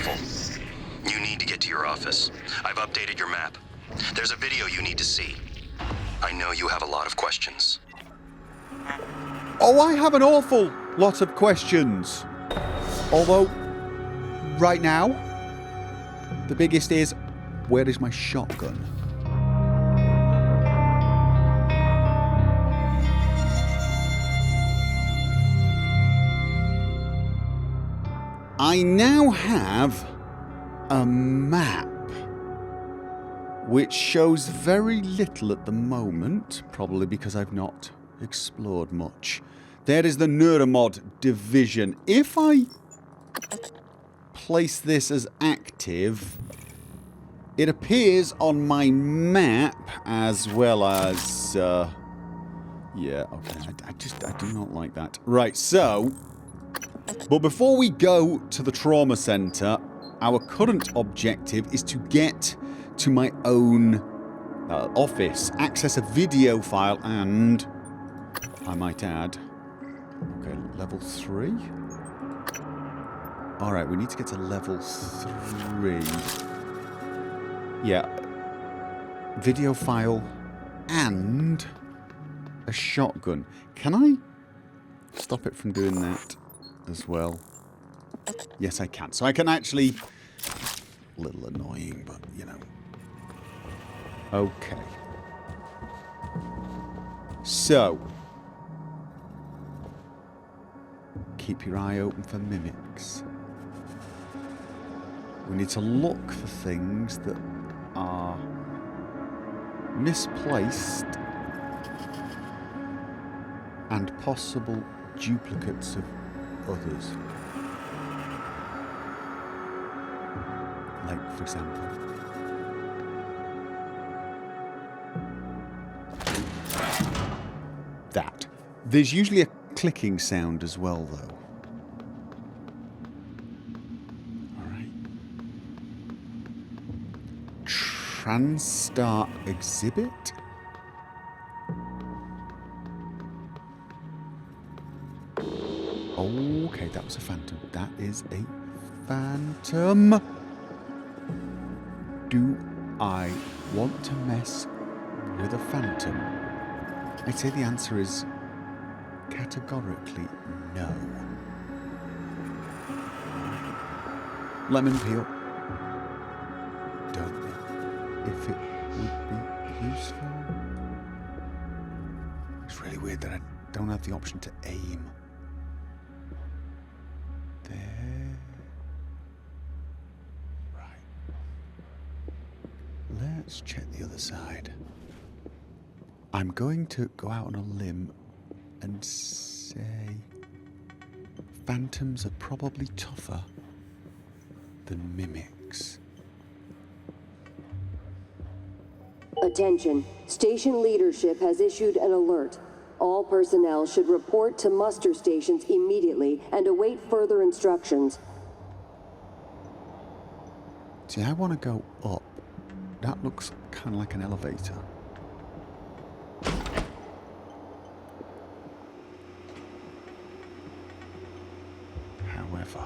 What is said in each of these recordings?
careful. You need to get to your office. I've updated your map. There's a video you need to see. I know you have a lot of questions. Oh, I have an awful lot of questions. Although, right now, the biggest is, where is my shotgun? I now have a map which shows very little at the moment, probably because I've not explored much. There is the Neuromod division. If I place this as active, it appears on my map as well as... yeah, okay, I do not like that. Right, so... But before we go to the trauma centre, our current objective is to get to my own office, access a video file, and I might add, okay, level 3. Alright, we need to get to level 3. Yeah, video file and a shotgun. Can I stop it from doing that as well? Yes, I can. So I can actually... A little annoying, but, you know. Okay. So. Keep your eye open for mimics. We need to look for things that are misplaced and possible duplicates of others. Like, for example, that. There's usually a clicking sound as well, though. Alright. TranStar exhibit? Okay, that was a phantom. That is a phantom. Do I want to mess with a phantom? I'd say the answer is categorically no. Lemon peel. Don't know if it would be useful. It's really weird that I don't have the option to aim. There. Right. Let's check the other side. I'm going to go out on a limb and say phantoms are probably tougher than mimics. Attention. Station leadership has issued an alert. All personnel should report to muster stations immediately and await further instructions. See, I want to go up. That looks kind of like an elevator. However,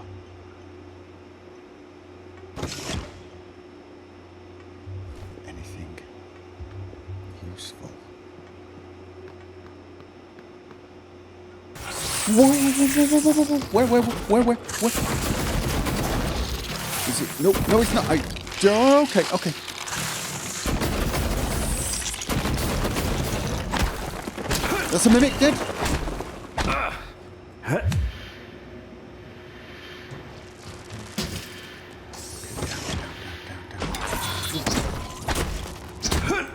anything useful? Where? Is it? No, it's not. Okay. That's a mimic, dead.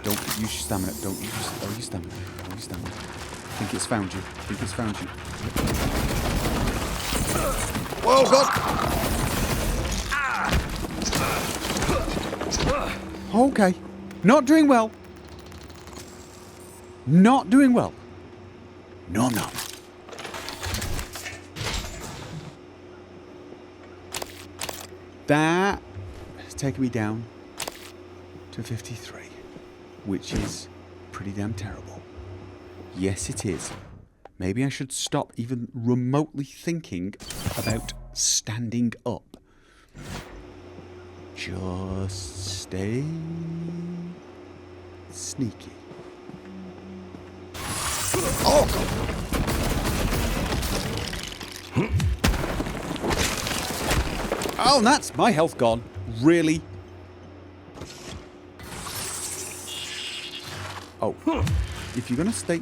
Don't use your stamina. Don't use your stamina. I think it's found you. Whoa, God! Okay. Not doing well. No. That has taken me down to 53, which is pretty damn terrible. Yes, it is. Maybe I should stop even remotely thinking about standing up. just stay sneaky. Oh, God. Oh, that's my health gone. Really? Oh. If you're gonna stay...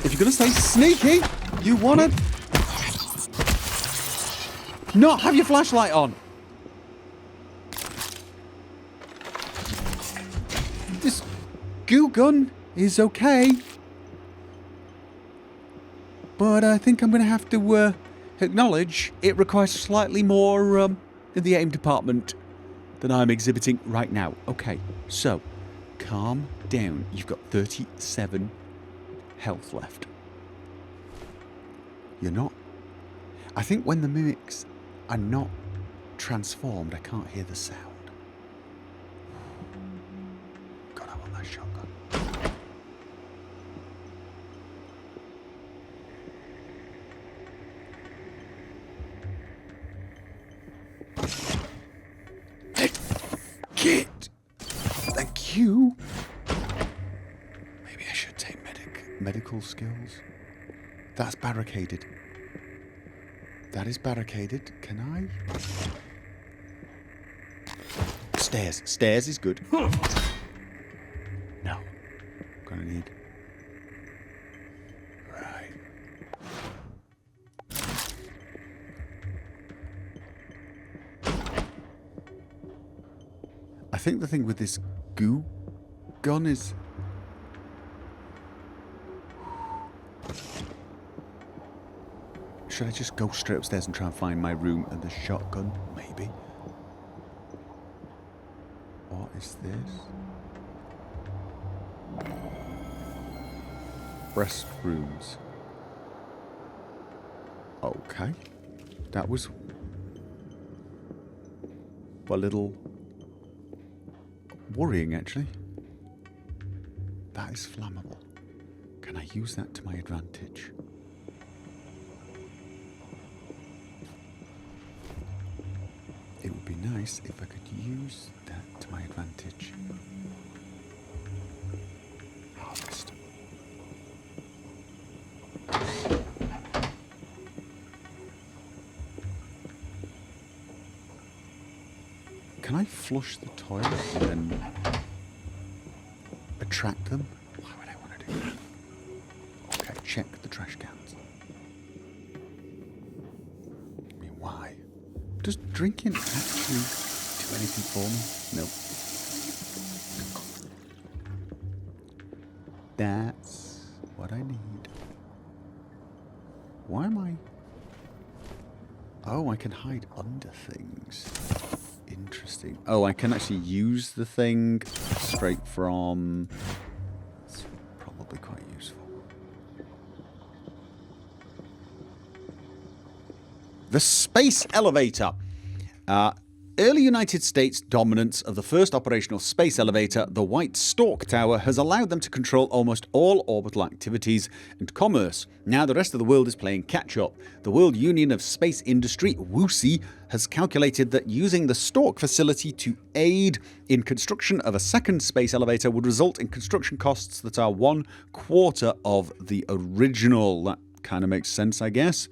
If you're gonna stay sneaky, you wanna... not have your flashlight on. This goo gun is okay. But I think I'm going to have to acknowledge it requires slightly more in the aim department than I'm exhibiting right now. Okay, so calm down. You've got 37 health left. You're not... I think when the mimics are not transformed, I can't hear the sound. God, I want that shotgun. Kid! Thank you. Maybe I should take medical skills. That's barricaded. That is barricaded. Can I? Stairs. Stairs is good. No. Gonna need... Right. I think the thing with this goo gun is... Should I just go straight upstairs and try and find my room and the shotgun? Maybe. What is this? Restrooms. Okay. That was... a little... worrying, actually. That is flammable. Can I use that to my advantage? It would be nice if I could use that to my advantage. Harvest. Can I flush the toilet and then attract them? Why would I want to do that? Okay, check the trash cans. I mean, why? Does drinking actually do anything for me? Nope. That's what I need. Why am I... Oh, I can hide under things. Interesting. Oh, I can actually use the thing straight from... It's probably quite useful. The space elevator. Early United States dominance of the first operational space elevator, the White Stork Tower, has allowed them to control almost all orbital activities and commerce. Now the rest of the world is playing catch-up. The World Union of Space Industry, WUSI, has calculated that using the Stork facility to aid in construction of a second space elevator would result in construction costs that are 1/4 of the original. That kind of makes sense, I guess.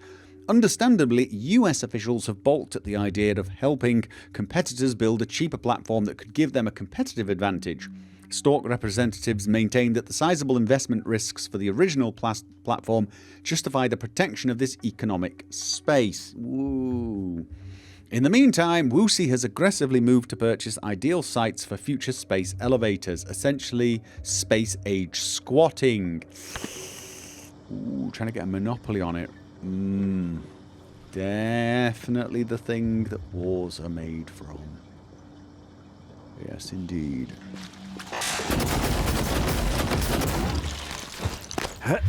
Understandably, US officials have balked at the idea of helping competitors build a cheaper platform that could give them a competitive advantage. Stork representatives maintain that the sizable investment risks for the original platform justify the protection of this economic space. Woo. In the meantime, WUSI has aggressively moved to purchase ideal sites for future space elevators, essentially space-age squatting. Ooh, trying to get a monopoly on it. Definitely the thing that wars are made from. Yes, indeed. Okay.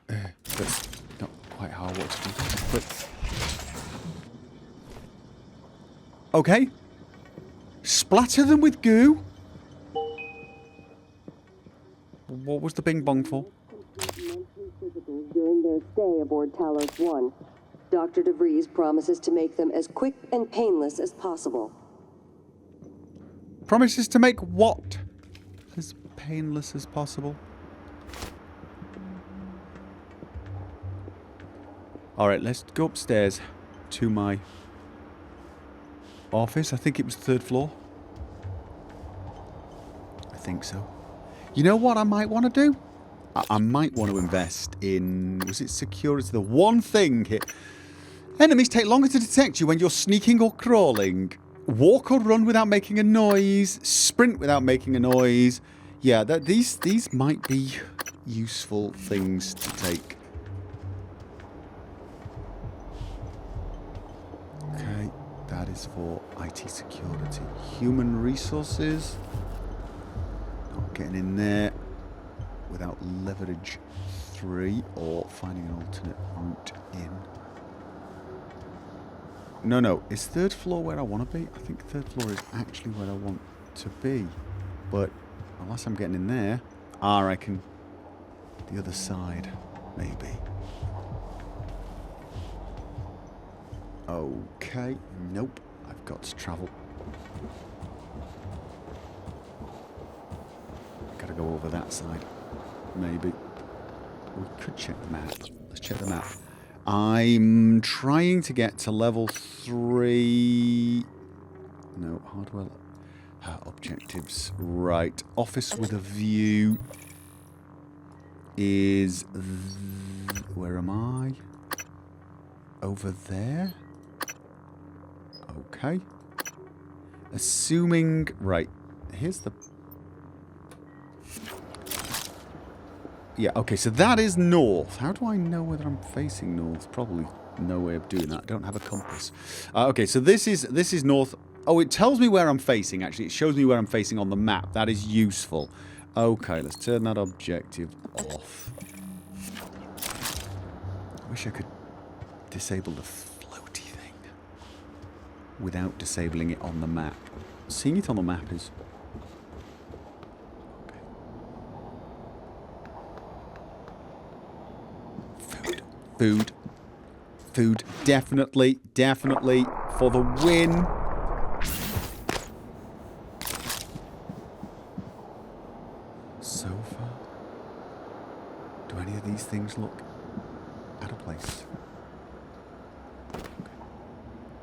That's not quite how I want to do that, but... Okay. Splatter them with goo. What was the bing bong for? During their stay aboard Talos 1. Dr. DeVries promises to make them as quick and painless as possible. Promises to make what as painless as possible? Alright, let's go upstairs to my office. I think it was the 3rd floor. I think so. You know what I might want to do? I might want to invest in... Was it security? The one thing here... Enemies take longer to detect you when you're sneaking or crawling. Walk or run without making a noise. Sprint without making a noise. Yeah, these might be useful things to take. Okay, that is for IT security. Human resources. Not getting in there without leverage 3 or finding an alternate route in. No, is 3rd floor where I want to be? I think 3rd floor is actually where I want to be. But unless I'm getting in there, I reckon the other side, maybe. Okay, nope, I've got to travel. Gotta go over that side, maybe. We could check the map. Let's check the map. I'm trying to get to level 3. No, hardware. Objectives. Right. Office with a view is... where am I? Over there? Okay. Assuming... Right. Here's the... Yeah, okay, so that is north. How do I know whether I'm facing north? Probably no way of doing that. I don't have a compass. Okay, so this is north. Oh, it tells me where I'm facing, actually. It shows me where I'm facing on the map. That is useful. Okay, let's turn that objective off. I wish I could disable the floaty thing without disabling it on the map. Seeing it on the map is... Food. Definitely for the win. Sofa. Do any of these things look out of place? Okay.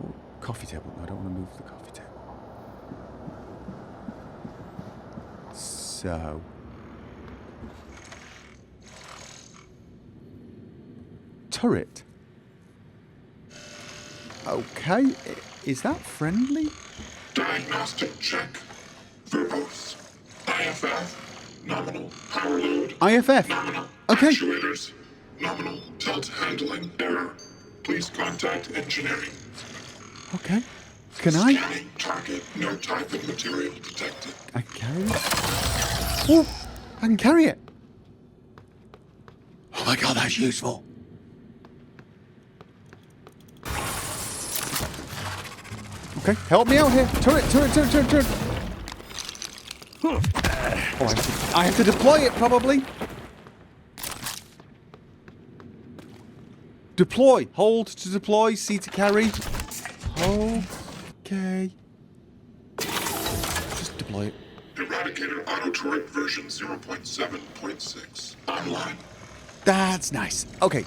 Oh, coffee table. No, I don't want to move the coffee table. So... turret. Okay, is that friendly? Diagnostic check. Verbose. IFF. Nominal power load. IFF. Nominal Okay. actuators. Nominal tilt handling error. Please contact engineering. Okay. Can I? Scanning target. No type of material detected. I can carry it? Oh, I can carry it. Oh my god, that's useful. Okay, help me out here. Turret. Oh, I have to deploy it, probably. Deploy. Hold to deploy. C to carry. Okay. Just deploy it. Eradicator auto turret version 0.7.6. Online. That's nice. Okay.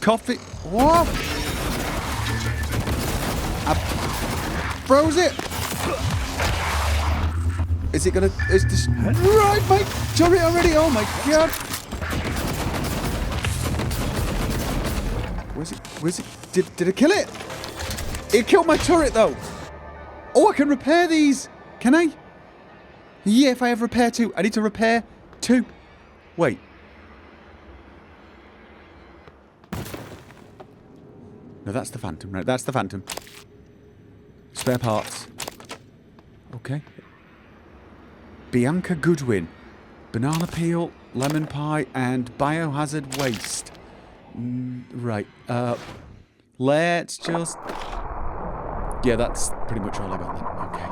Coffee. What? I froze it. Is it gonna... Is this... Right, my turret already. Oh my god. Where's it? Did it kill it? It killed my turret though. Oh, I can repair these. Can I? Yeah, if I have repair 2. I need to repair 2. Wait. No, that's the Phantom. Right, that's the Phantom. Spare parts. Okay. Bianca Goodwin. Banana peel, lemon pie, and biohazard waste. Right. Let's just... Yeah, that's pretty much all I got then. Okay.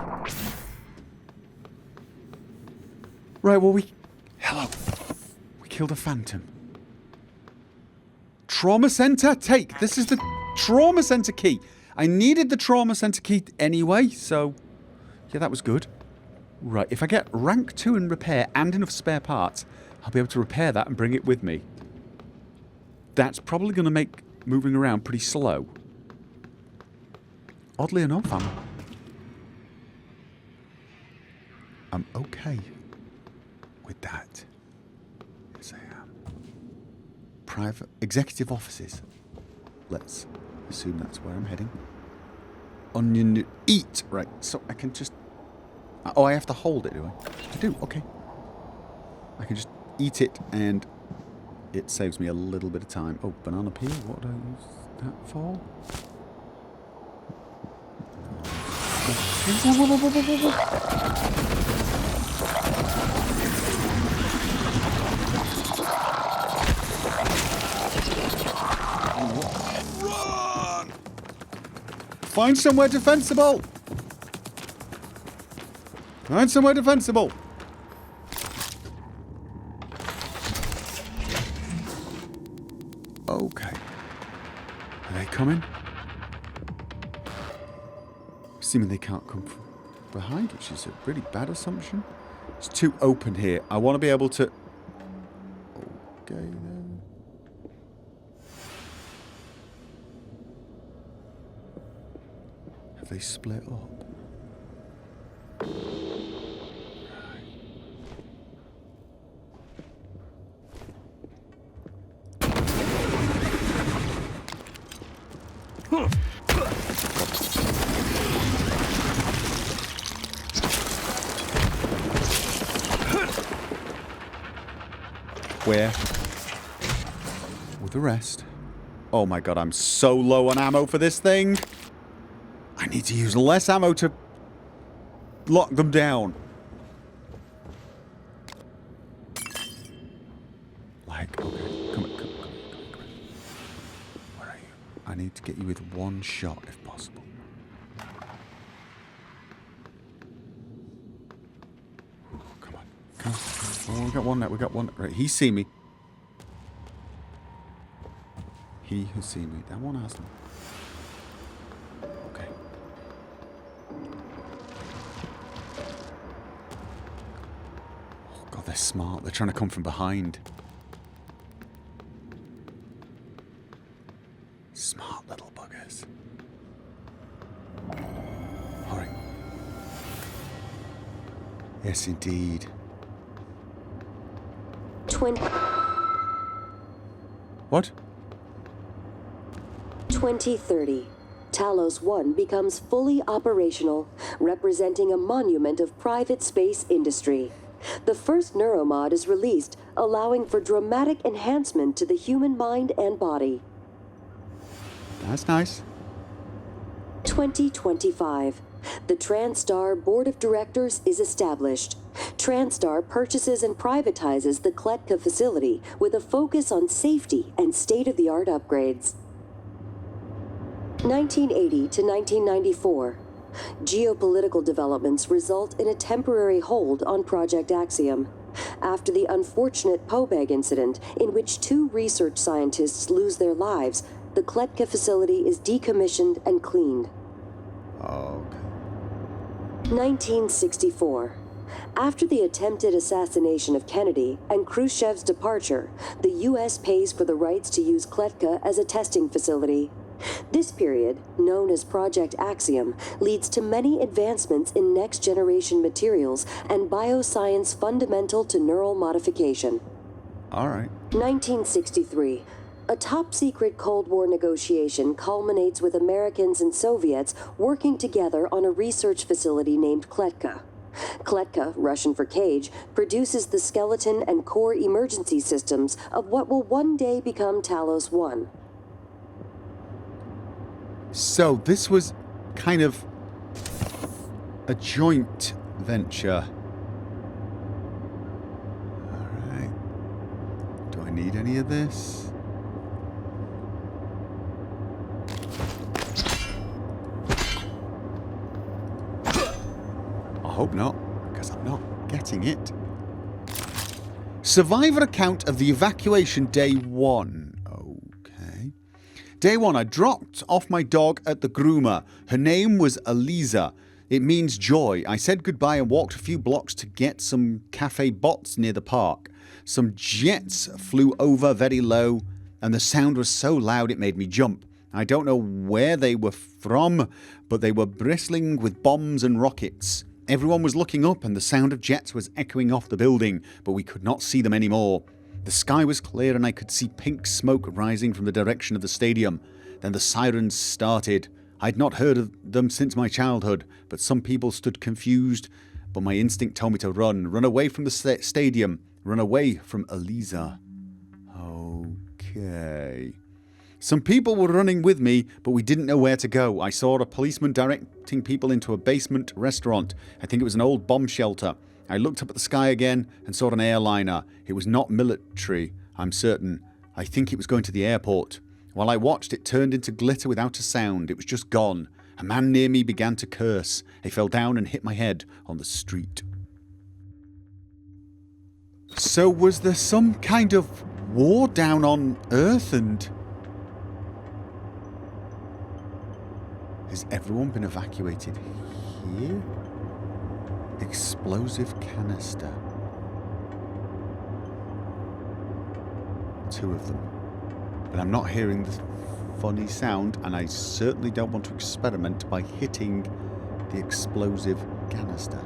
Right, well, we... Hello. killed a phantom. Trauma center, take. This is the trauma center key. I needed the trauma center key anyway, so yeah, that was good. Right, if I get rank 2 in repair and enough spare parts, I'll be able to repair that and bring it with me. That's probably going to make moving around pretty slow. Oddly enough, I'm okay with that. Yes, I am. Private executive offices. Let's assume that's where I'm heading. Onion eat. Right, so I can just... Oh, I have to hold it, do I? I do, okay. I can just eat it and it saves me a little bit of time. Oh, banana peel, what do I use that for? Run! Find somewhere defensible! Find somewhere defensible! Okay. Are they coming? Assuming they can't come from behind, which is a really bad assumption. It's too open here. I want to be able to... Okay, then. Have they split up? Where? With the rest. Oh my god, I'm so low on ammo for this thing. I need to use less ammo to lock them down. Like, okay, come on. Where are you? I need to get you with one shot if possible. Ooh, come on. Oh, we got one now. We got one. Right, he's seen me. He has seen me. That one hasn't. Okay. Oh god, they're smart. They're trying to come from behind. Smart little buggers. Alright. Yes, indeed. 2030. Talos 1 becomes fully operational, representing a monument of private space industry. The first neuromod is released, allowing for dramatic enhancement to the human mind and body. That's nice. 2025. The TranStar Board of Directors is established. TranStar purchases and privatizes the Kletka facility with a focus on safety and state-of-the-art upgrades. 1980 to 1994. Geopolitical developments result in a temporary hold on Project Axiom. After the unfortunate Pobeg incident, in which 2 research scientists lose their lives, the Kletka facility is decommissioned and cleaned. Okay. 1964. After the attempted assassination of Kennedy and Khrushchev's departure, the U.S. pays for the rights to use Kletka as a testing facility. This period, known as Project Axiom, leads to many advancements in next-generation materials and bioscience fundamental to neural modification. All right. 1963. A top-secret Cold War negotiation culminates with Americans and Soviets working together on a research facility named Kletka. Kletka, Russian for cage, produces the skeleton and core emergency systems of what will one day become Talos 1. So this was kind of a joint venture. All right. Do I need any of this? I hope not, because I'm not getting it. Survivor account of the evacuation day 1. Okay. Day 1, I dropped off my dog at the groomer. Her name was Eliza. It means joy. I said goodbye and walked a few blocks to get some cafe bots near the park. Some jets flew over very low, and the sound was so loud it made me jump. I don't know where they were from, but they were bristling with bombs and rockets. Everyone was looking up, and the sound of jets was echoing off the building, but we could not see them anymore. The sky was clear, and I could see pink smoke rising from the direction of the stadium. Then the sirens started. I'd not heard of them since my childhood, but some people stood confused. But my instinct told me to run away from the stadium, run away from Eliza. Okay. Some people were running with me, but we didn't know where to go. I saw a policeman directing people into a basement restaurant. I think it was an old bomb shelter. I looked up at the sky again and saw an airliner. It was not military, I'm certain. I think it was going to the airport. While I watched, it turned into glitter without a sound. It was just gone. A man near me began to curse. I fell down and hit my head on the street. So was there some kind of war down on Earth and... Has everyone been evacuated here? Explosive canister. 2 of them. But I'm not hearing the funny sound, and I certainly don't want to experiment by hitting the explosive canister.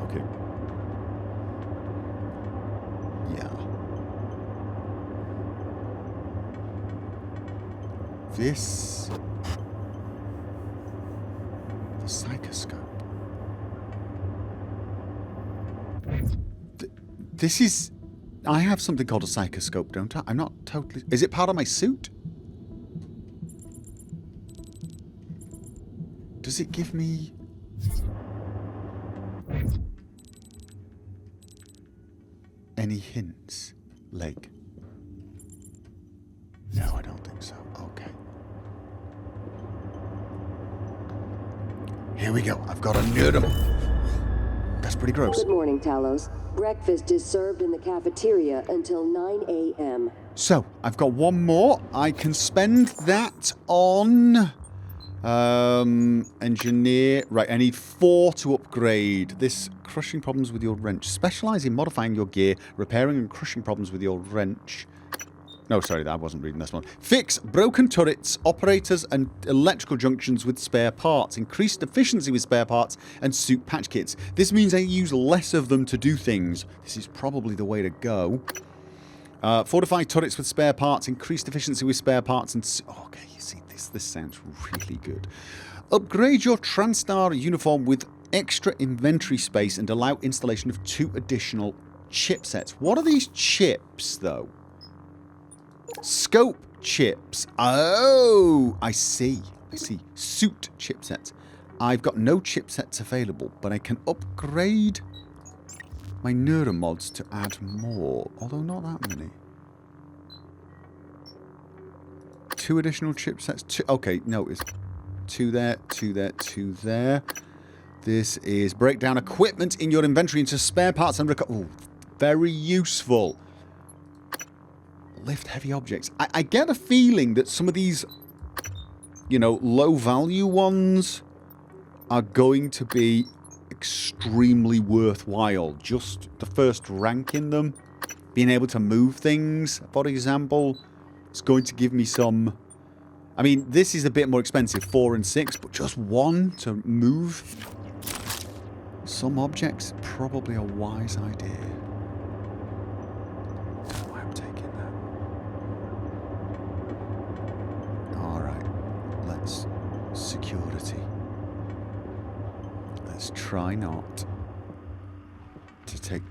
Okay. Yeah. This... The psychoscope. This is... I have something called a psychoscope, don't I? I'm not totally... Is it part of my suit? Does it give me... any hints? Leg? No, I don't think so. Okay. Here we go. I've got a nerdum. That's pretty gross. Good morning, Talos. Breakfast is served in the cafeteria until 9 a.m. So, I've got one more. I can spend that on... engineer. Right, I need 4 to upgrade. This, crushing problems with your wrench. Specialise in modifying your gear, repairing and crushing problems with your wrench. No, sorry, I wasn't reading this one. Fix broken turrets, operators and electrical junctions with spare parts. Increased efficiency with spare parts and suit patch kits. This means I use less of them to do things. This is probably the way to go. Fortify turrets with spare parts. Increased efficiency with spare parts and... okay, you see, this sounds really good. Upgrade your TranStar uniform with extra inventory space and allow installation of 2 additional chipsets. What are these chips, though? Scope chips. Oh, I see. Suit chipsets. I've got no chipsets available, but I can upgrade my neuromods to add more, although not that many. 2 additional chipsets. 2. Okay, no, it's 2 there, 2 there, 2 there. This is break down equipment in your inventory into spare parts and oh, very useful. Lift heavy objects. I get a feeling that some of these, you know, low value ones are going to be extremely worthwhile. Just the first rank in them, being able to move things, for example, it's going to give me some... I mean, this is a bit more expensive, 4 and 6, but just 1 to move some objects, probably a wise idea. Don't know why I'm taking that. Alright, let's... security. Let's try not to take...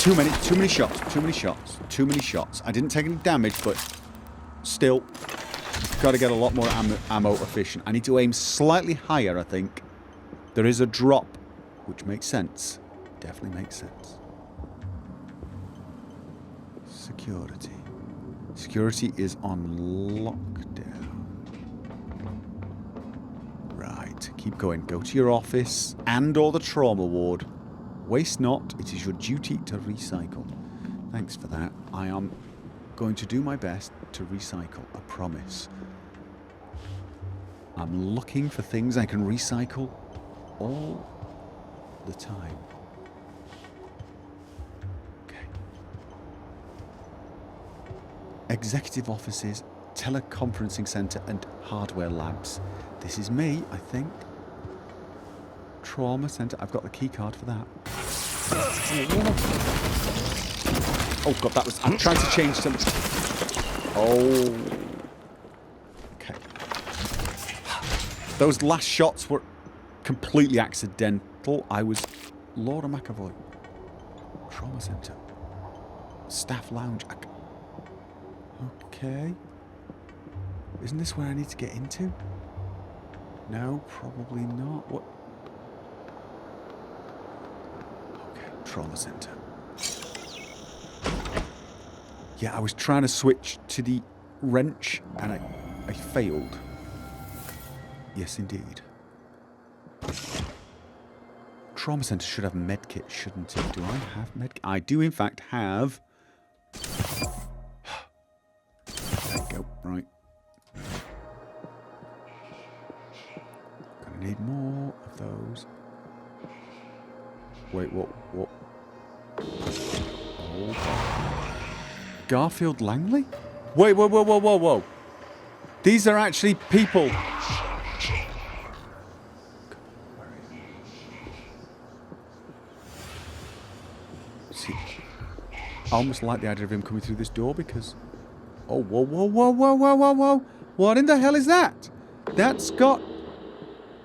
Too many shots. I didn't take any damage, but still. got to get a lot more ammo efficient. I need to aim slightly higher, I think. There is a drop, which makes sense. Definitely makes sense. Security. Security is on lockdown. Right, keep going. Go to your office and or the trauma ward. Waste not. It is your duty to recycle. Thanks for that. I am going to do my best to recycle. I promise. I'm looking for things I can recycle all the time. Okay. Executive offices, teleconferencing center, and hardware labs. This is me, I think. Trauma center. I've got the key card for that. Oh god, that was... I'm trying to change something. Oh. Okay. Those last shots were completely accidental. I was... Laura McAvoy. Trauma center. Staff lounge. Okay. Isn't this where I need to get into? No, probably not. What? Okay, trauma center. Yeah, I was trying to switch to the wrench and I failed. Yes, indeed. Trauma center should have medkit, shouldn't it? Do I have medkit? I do, in fact, have... There you go. Right. Gonna need more of those. Wait, what? Oh. Garfield Langley? Wait, whoa. These are actually people. See, I almost like the idea of him coming through this door because... Oh, whoa. What in the hell is that? That's got...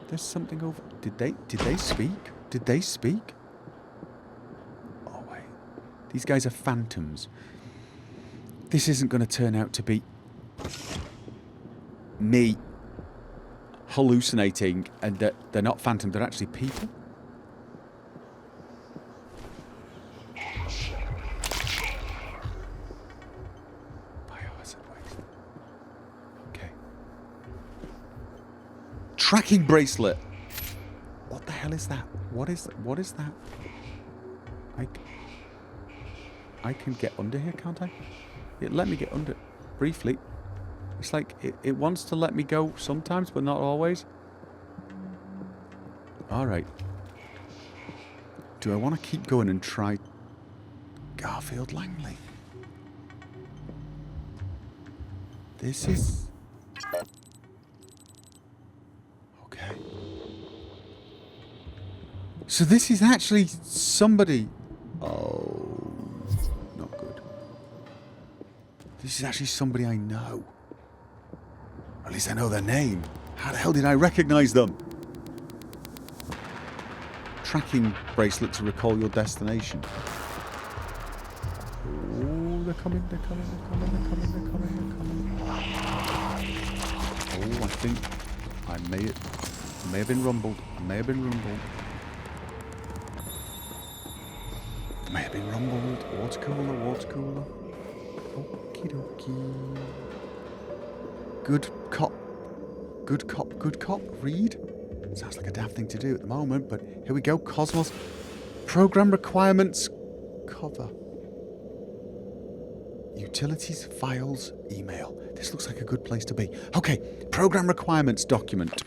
There's something over... Did they speak? Did they speak? Oh, wait. These guys are phantoms. This isn't going to turn out to be me hallucinating and that they're not phantom, they're actually people. Biohazard waste. Okay. Tracking bracelet. What the hell is that? What is that? I can get under here, can't I? It let me get under briefly. It's like it wants to let me go sometimes, but not always. Alright. Do I want to keep going and try Garfield Langley? This is... Okay. So this is actually somebody... Oh... Not good. This is actually somebody I know. Or at least I know their name. How the hell did I recognize them? Tracking bracelet to recall your destination. Oh, they're coming. Oh, I think I may have been rumbled. May have been rumbled. Water cooler. Okie dokie. Good cop, read. Sounds like a daft thing to do at the moment, but here we go. Cosmos. Program requirements. Cover. Utilities, files, email. This looks like a good place to be. Okay, program requirements document.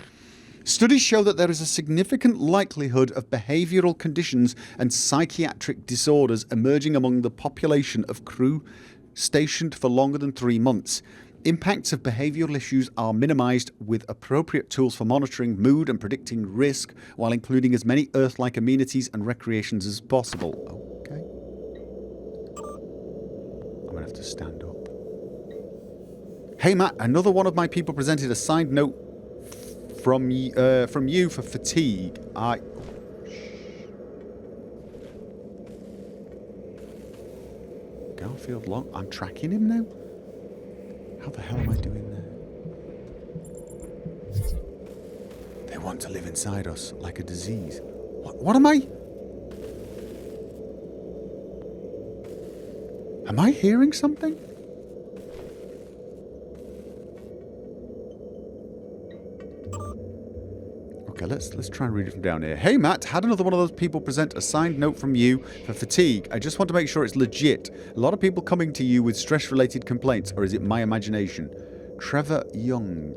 Studies show that there is a significant likelihood of behavioural conditions and psychiatric disorders emerging among the population of crew stationed for longer than 3 months. Impacts of behavioural issues are minimised with appropriate tools for monitoring mood and predicting risk, while including as many Earth-like amenities and recreations as possible. Okay. I'm going to have to stand up. Hey Matt, another one of my people presented a signed note from you for fatigue. Garfield Long. I'm tracking him now? How the hell am I doing there? want to live inside us like a disease. What am I? Am I hearing something? Okay, let's try and read it from down here. Hey Matt, had another one of those people present a signed note from you for fatigue. I just want to make sure it's legit. A lot of people coming to you with stress-related complaints, or is it my imagination? Trevor Young.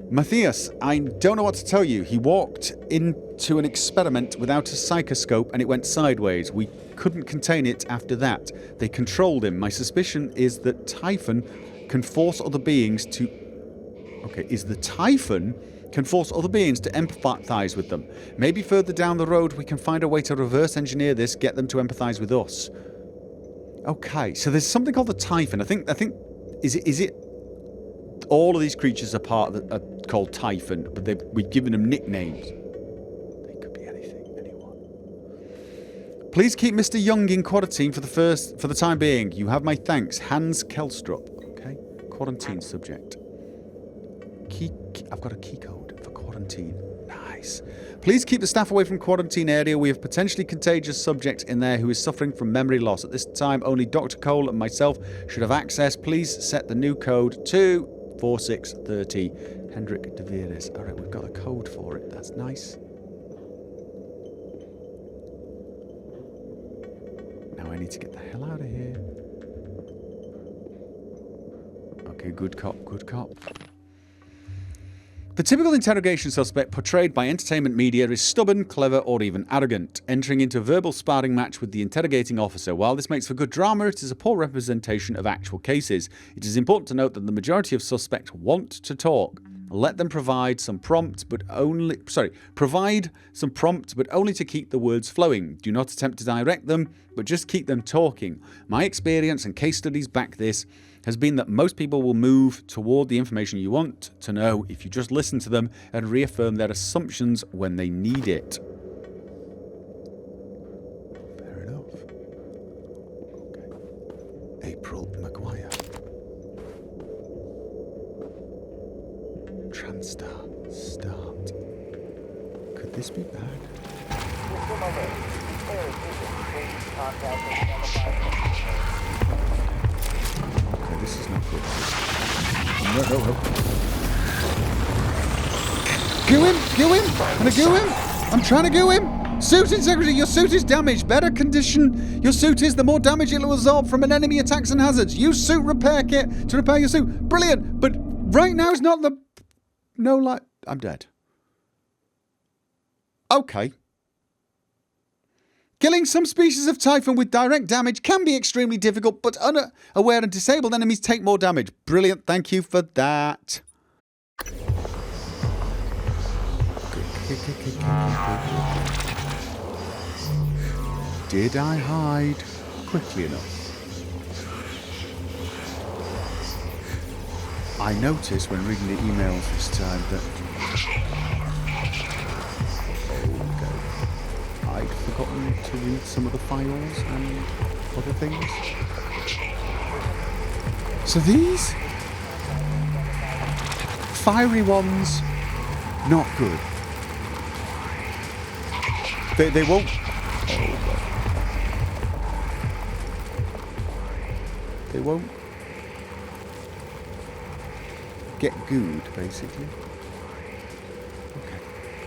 Matthias, I don't know what to tell you. He walked into an experiment without a psychoscope and it went sideways. We couldn't contain it after that. They controlled him. My suspicion is that Typhon can force other beings to... Okay, is the Typhon can force other beings to empathise with them. Maybe further down the road we can find a way to reverse engineer this, get them to empathise with us. Okay, so there's something called the Typhon. I think is it all of these creatures are called Typhon, but we've given them nicknames. They could be anything, anyone. Please keep Mr. Young in quarantine for the time being. You have my thanks. Hans Kelstrup. Okay, quarantine subject. I've got a key code for quarantine. Nice. Please keep the staff away from quarantine area. We have potentially contagious subjects in there who is suffering from memory loss. At this time, only Dr. Cole and myself should have access. Please set the new code to 4630. Hendrik de Veres. Alright, we've got a code for it. That's nice. Now I need to get the hell out of here. Okay, good cop, good cop. The typical interrogation suspect portrayed by entertainment media is stubborn, clever, or even arrogant, entering into a verbal sparring match with the interrogating officer. While this makes for good drama, it is a poor representation of actual cases. It is important to note that the majority of suspects want to talk. Let them provide some prompt, but only to keep the words flowing. Do not attempt to direct them, but just keep them talking. My experience and case studies back this has been that most people will move toward the information you want to know if you just listen to them and reaffirm their assumptions when they need it. Fair enough. Okay. April McGuire. Transtar. Start. Could this be bad? Okay, this is not good. No. Goo him! Goo him! I'm gonna goo him! I'm trying to goo him! Suit integrity, your suit is damaged. Better condition your suit is, the more damage it will absorb from an enemy attacks and hazards. Use suit repair kit to repair your suit. Brilliant! But right now is not the... No light. I'm dead. Okay. Killing some species of Typhon with direct damage can be extremely difficult, but unaware and disabled enemies take more damage. Brilliant, thank you for that. Did I hide quickly enough? I noticed when reading the emails this time that... I'd forgotten to read some of the files and other things. So these fiery ones, not good. They won't. Oh God. They won't get gooed, basically. Okay.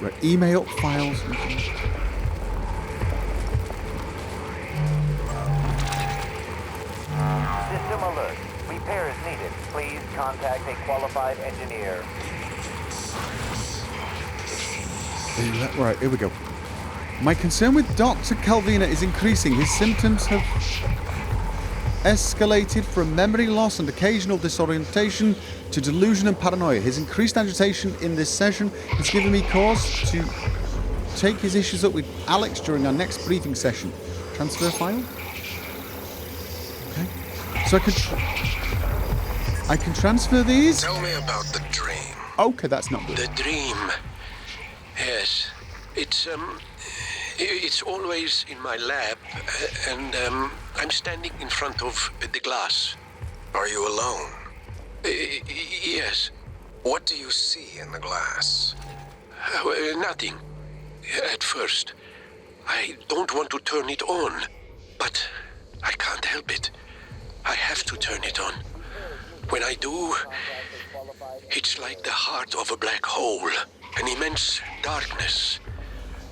Right. Email files. System alert. Repair is needed. Please contact a qualified engineer. Right, here we go. My concern with Dr. Calvina is increasing. His symptoms have escalated from memory loss and occasional disorientation to delusion and paranoia. His increased agitation in this session has given me cause to take his issues up with Alex during our next briefing session. Transfer file? Okay. So I can transfer these? Tell me about the dream. Okay, that's not good. The dream. Yes. It's always in my lab, and I'm standing in front of the glass. Are you alone? Yes. What do you see in the glass? Nothing. At first. I don't want to turn it on, but I can't help it. I have to turn it on. When I do, it's like the heart of a black hole, an immense darkness.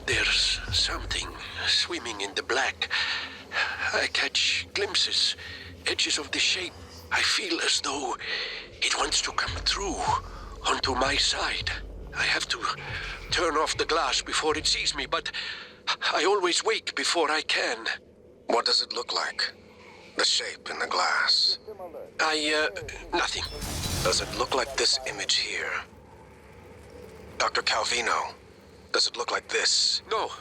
There's something swimming in the black. I catch glimpses, edges of the shape. I feel as though it wants to come through onto my side. I have to turn off the glass before it sees me, but I always wake before I can. What does it look like? The shape in the glass. Nothing. Does it look like this image here? Dr. Calvino, does it look like this? No,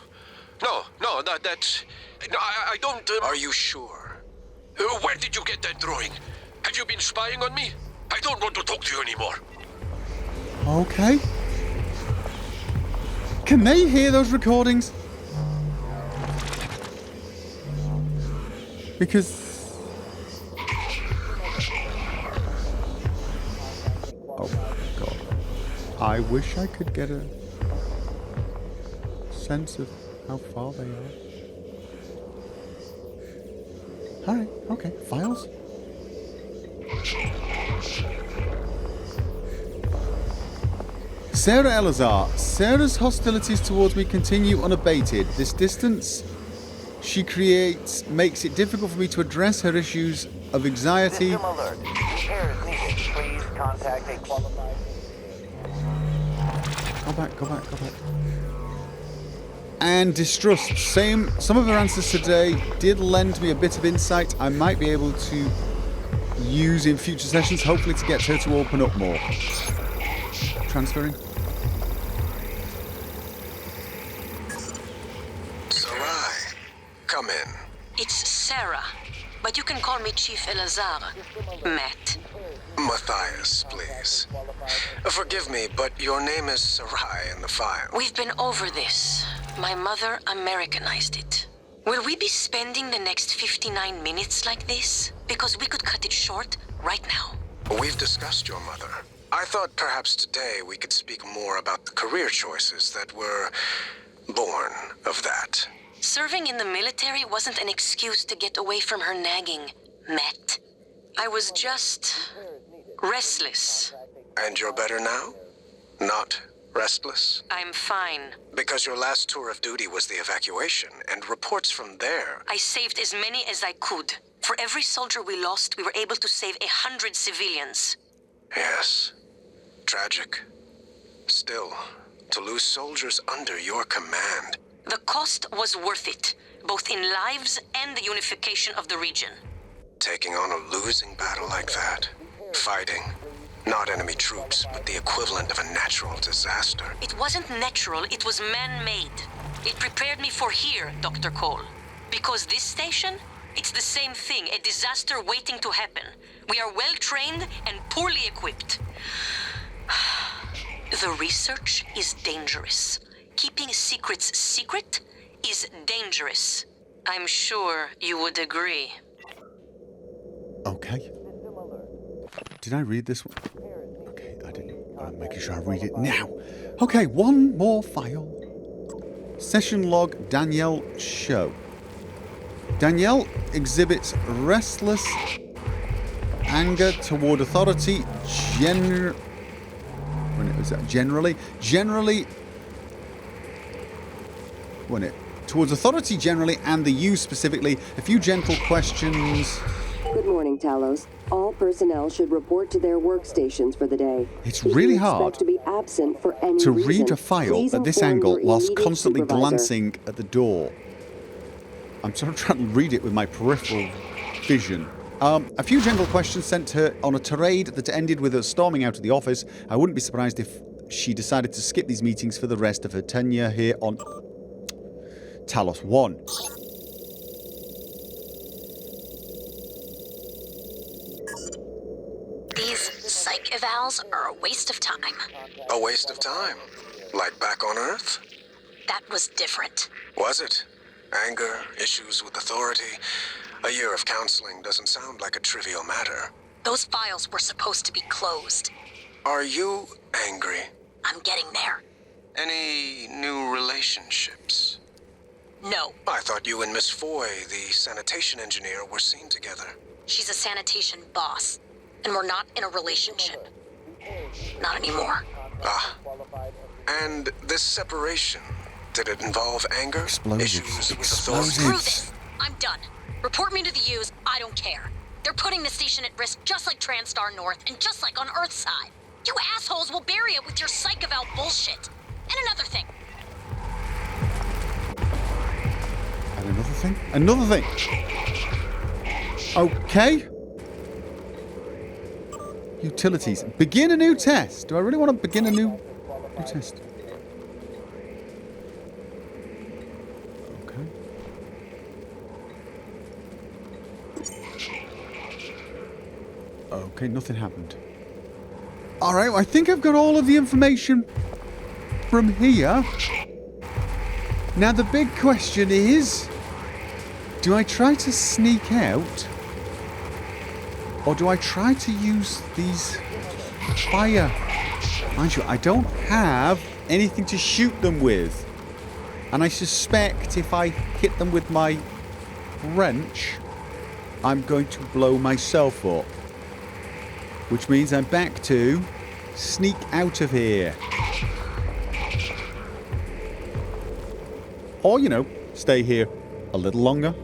that's... No, I don't... Are you sure? Where did you get that drawing? Have you been spying on me? I don't want to talk to you anymore. Okay. Can they hear those recordings? Because... Oh, God. I wish I could get a sense of how far they are. Alright, okay. Files? Sarah Elazar. Sarah's hostilities towards me continue unabated. This distance she creates makes it difficult for me to address her issues of anxiety. System alert. Repairs needed. Please contact a qualified... Go back. And distrust. Some of her answers today did lend me a bit of insight I might be able to use in future sessions, hopefully to get her to open up more. Transferring. Sarai, come in. It's Sarah, but you can call me Chief Elazar. Matt. Matthias, please. Forgive me, but your name is Sarai in the file. We've been over this. My mother Americanized it. Will we be spending the next 59 minutes like this? Because we could cut it short right now. We've discussed your mother. I thought perhaps today we could speak more about the career choices that were born of that. Serving in the military wasn't an excuse to get away from her nagging, Matt. I was just restless. And you're better now? Not restless? I'm fine. Because your last tour of duty was the evacuation, and reports from there... I saved as many as I could. For every soldier we lost, we were able to save 100 civilians. Yes. Tragic. Still, to lose soldiers under your command... The cost was worth it, both in lives and the unification of the region. Taking on a losing battle like that, fighting, not enemy troops, but the equivalent of a natural disaster. It wasn't natural, it was man-made. It prepared me for here, Dr. Cole. Because this station, it's the same thing, a disaster waiting to happen. We are well-trained and poorly equipped. The research is dangerous. Keeping secrets secret is dangerous. I'm sure you would agree. Okay. Did I read this one? Okay, I didn't. I'm making sure I read it now. Okay, one more file. Session log, Danielle Show. Danielle exhibits restless anger toward authority towards authority generally and the use specifically. A few gentle questions. Good morning, Talos. All personnel should report to their workstations for the day. It's If really you hard expect to be absent for any to reason, read a file please at this inform angle your whilst immediate constantly supervisor. glancing at the door. I'm sort of trying to read it with my peripheral vision. A few gentle questions sent her on a tirade that ended with her storming out of the office. I wouldn't be surprised if she decided to skip these meetings for the rest of her tenure here on Talos 1. These psych evals are a waste of time. A waste of time? Like back on Earth? That was different. Was it? Anger, issues with authority. A year of counseling doesn't sound like a trivial matter. Those files were supposed to be closed. Are you angry? I'm getting there. Any new relationships? No. I thought you and Miss Foy, the sanitation engineer, were seen together. She's a sanitation boss, and we're not in a relationship. Not anymore. Ah. And this separation, did it involve anger? Explosives. Issues with Explosives. Screw authority? this. I'm done. Report me to the U's. I don't care. They're putting the station at risk just like TranStar North and just like on Earthside. You assholes will bury it with your psych eval bullshit. And another thing. And another thing? Another thing! Okay. Utilities. Begin a new test. Do I really want to begin a new test? Okay. Okay, nothing happened. Alright, I think I've got all of the information from here. Now the big question is, do I try to sneak out? Or do I try to use these fire? Mind you, I don't have anything to shoot them with. And I suspect if I hit them with my wrench, I'm going to blow myself up. Which means I'm back to sneak out of here. Or, you know, stay here a little longer.